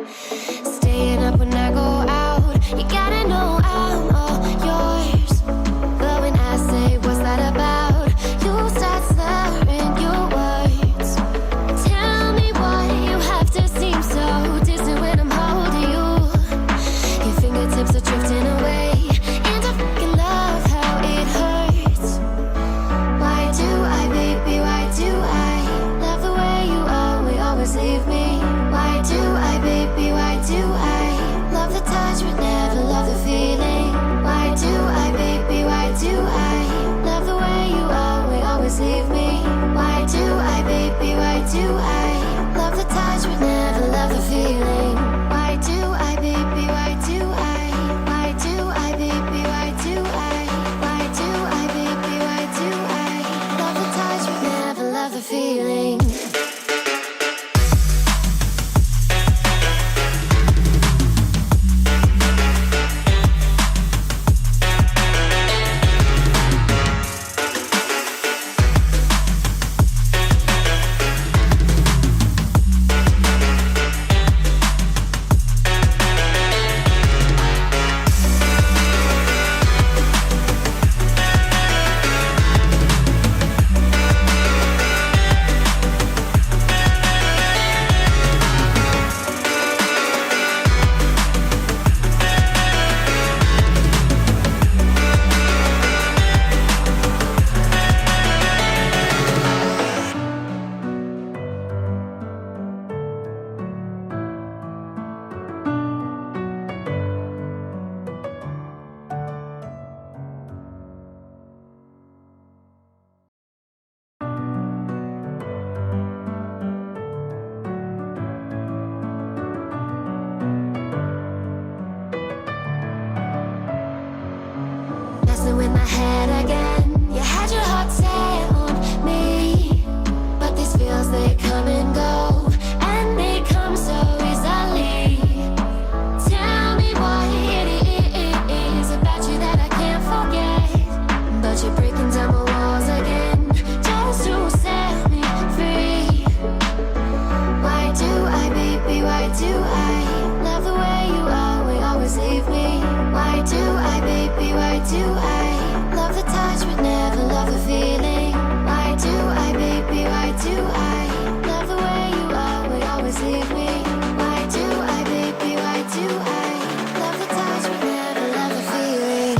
Staying up when I go out, you gotta know I'm all yours. But when I say what's that about, you start slurring your words. Tell me why you have to seem so distant when I'm holding you. Your fingertips are drifting away, and I fucking love how it hurts. Why do I, baby, why do I love the way you always leave me? Why do I, baby, why do I love the touch but never love the feeling? Why do I, baby, why do I love the way you always leave me? Why do I, baby, why do I love the touch but never love the feeling? Why do I, baby, why do why do I, baby, why do why do I, baby, why do I love the touch but never love the feeling? Messing with my head again. You had your heart set on me, but these feels, they come and go, and they come so easily. Tell me what it is about you that I can't forget, but you're breaking down my walls again just to set me free. Why do I, baby, why do I love the way you always leave me? Why do I, baby, why do I love the touch but never love the feeling? Why do I, baby, why do I love the way you always leave me? Why do I, baby, why do I love the touch but never love the feeling?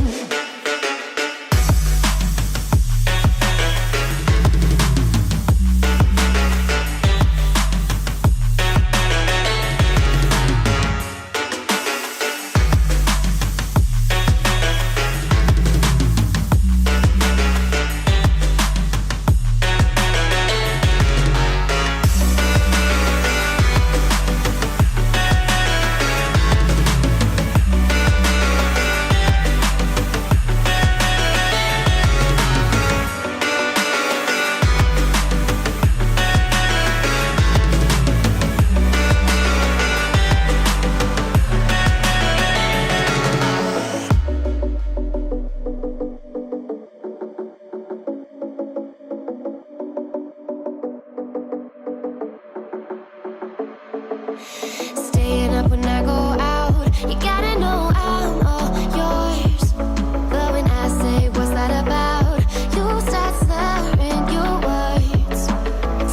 Staying up when I go out, you gotta know I'm all yours. But when I say what's that about, you start slurring your words.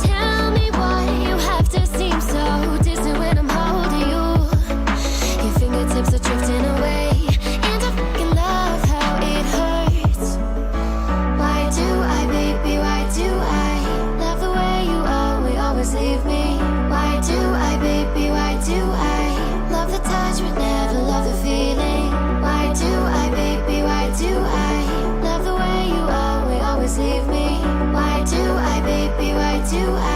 Tell me why you have to seem so distant when I'm holding you. Your fingertips are drifting away, and I fucking love how it hurts. Why do I, baby, why do I love the way you always leave me? Why do I, baby, why do I love the touch but never love the feeling? Why do I, baby, why do I love the way you always leave me? Why do I, baby, why do I